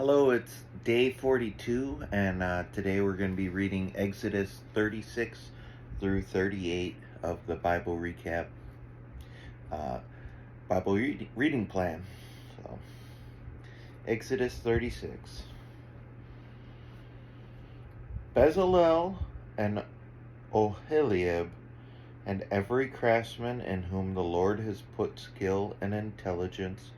Hello, it's day 42, and today we're going to be reading Exodus 36 through 38 of the Bible Recap uh, reading plan. So, Exodus 36. Bezalel and Oholiab and every craftsman in whom the Lord has put skill and intelligence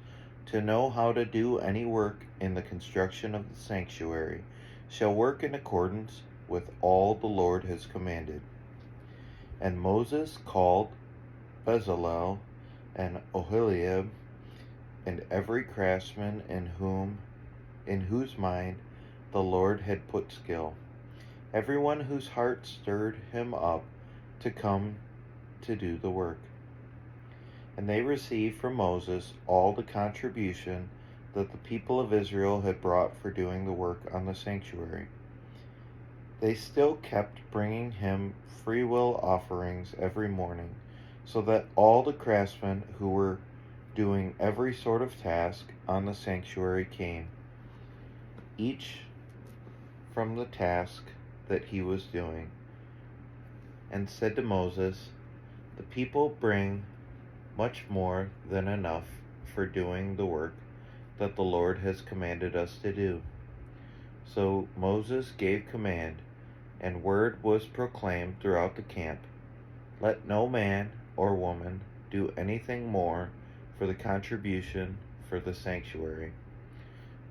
to know how to do any work in the construction of the sanctuary shall work in accordance with all the Lord has commanded. And Moses called Bezalel and Oholiab and every craftsman in whose mind the Lord had put skill, everyone whose heart stirred him up to come to do the work. And they received from Moses all the contribution that the people of Israel had brought for doing the work on the sanctuary. They still kept bringing him freewill offerings every morning, so that all the craftsmen who were doing every sort of task on the sanctuary came, each from the task that he was doing, and said to Moses, "The people bring much more than enough for doing the work that the Lord has commanded us to do." So Moses gave command, and word was proclaimed throughout the camp, "Let no man or woman do anything more for the contribution for the sanctuary."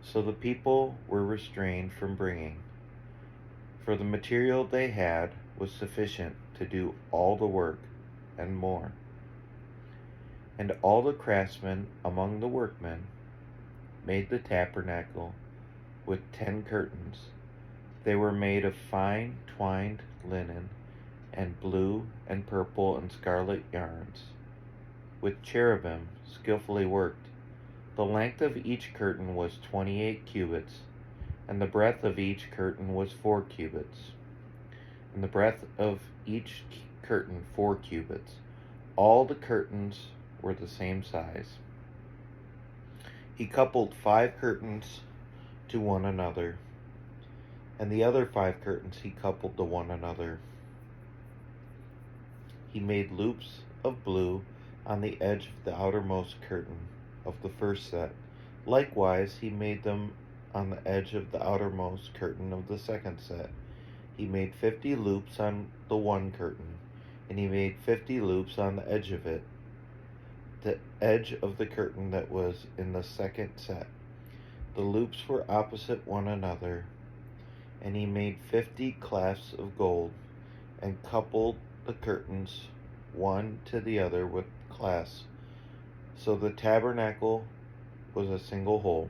So the people were restrained from bringing, for the material they had was sufficient to do all the work and more. And all the craftsmen among the workmen made the tabernacle with 10 curtains. They were made of fine twined linen and blue and purple and scarlet yarns, with cherubim skillfully worked. The length of each curtain was 28 cubits, and the breadth of each curtain was 4 cubits, and the breadth of each curtain 4 cubits. All the curtains were the same size. He coupled 5 curtains to one another, and the other 5 curtains he coupled to one another. He made loops of blue on the edge of the outermost curtain of the first set. Likewise, he made them on the edge of the outermost curtain of the second set. He made 50 loops on the one curtain, and he made 50 loops on the edge of it, the edge of the curtain that was in the second set. The loops were opposite one another, and he made 50 clasps of gold, and coupled the curtains one to the other with clasps, so the tabernacle was a single whole.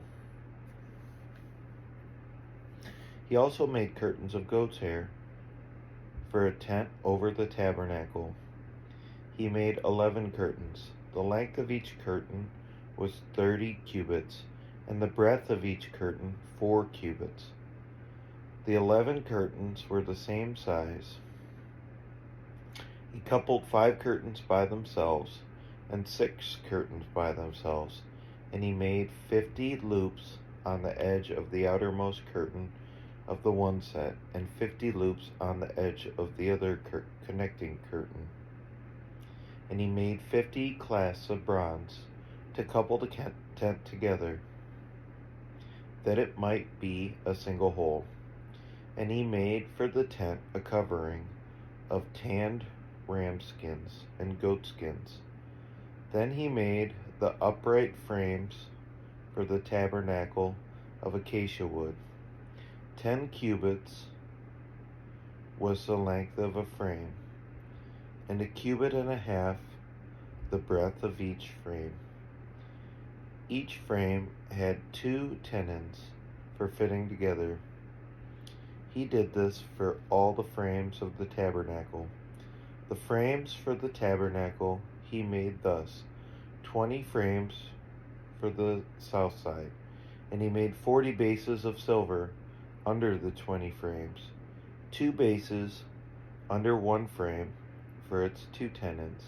He also made curtains of goat's hair for a tent over the tabernacle. He made 11 curtains. The length of each curtain was 30 cubits, and the breadth of each curtain 4 cubits. The 11 curtains were the same size. He coupled 5 curtains by themselves, and 6 curtains by themselves, and he made 50 loops on the edge of the outermost curtain of the one set, and 50 loops on the edge of the other connecting curtain. And he made 50 clasps of bronze to couple the tent together, that it might be a single whole. And he made for the tent a covering of tanned ram skins and goat skins. Then he made the upright frames for the tabernacle of acacia wood. 10 cubits was the length of a frame, and a cubit and a half the breadth of each frame. Each frame had 2 tenons for fitting together. He did this for all the frames of the tabernacle. The frames for the tabernacle he made thus: 20 frames for the south side, and he made 40 bases of silver under the 20 frames, 2 bases under one frame for its 2 tenons,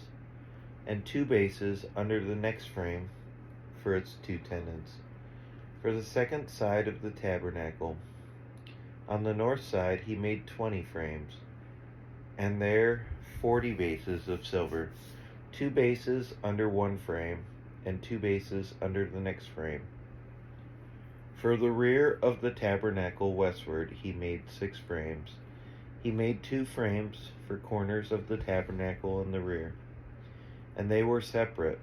and 2 bases under the next frame for its 2 tenons. For the second side of the tabernacle, on the north side he made 20 frames, and there 40 bases of silver, 2 bases under one frame, and 2 bases under the next frame. For the rear of the tabernacle westward he made 6 frames. He made 2 frames for corners of the tabernacle in the rear, and they were separate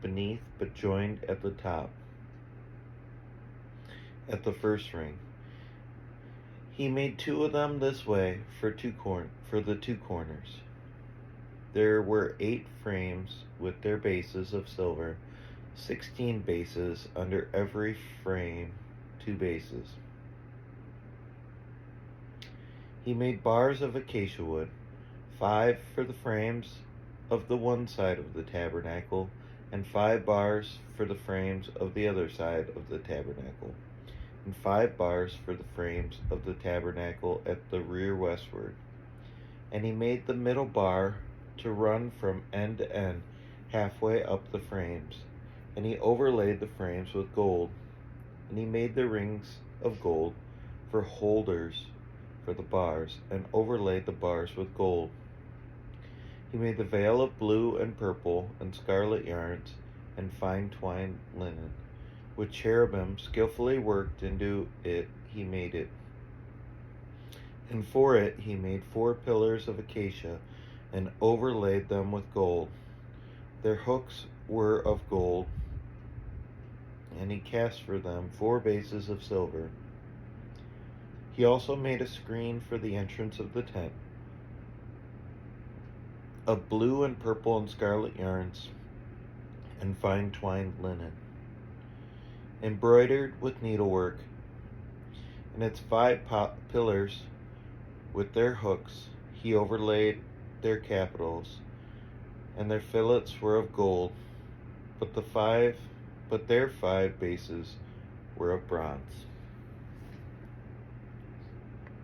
beneath but joined at the top, at the first ring. He made 2 of them this way for the 2 corners. There were 8 frames with their bases of silver, 16 bases under every frame, 2 bases. He made bars of acacia wood, 5 for the frames of the one side of the tabernacle, and 5 bars for the frames of the other side of the tabernacle, and 5 bars for the frames of the tabernacle at the rear westward. And he made the middle bar to run from end to end, halfway up the frames. And he overlaid the frames with gold. And he made the rings of gold for holders for the bars, and overlaid the bars with gold. He made the veil of blue and purple and scarlet yarns and fine twined linen. With cherubim skillfully worked into it, he made it. And for it he made 4 pillars of acacia and overlaid them with gold. Their hooks were of gold, and he cast for them 4 bases of silver. He also made a screen for the entrance of the tent, of blue and purple and scarlet yarns and fine twined linen, embroidered with needlework. And its 5 pillars with their hooks he overlaid their capitals, and their fillets were of gold, but their 5 bases were of bronze.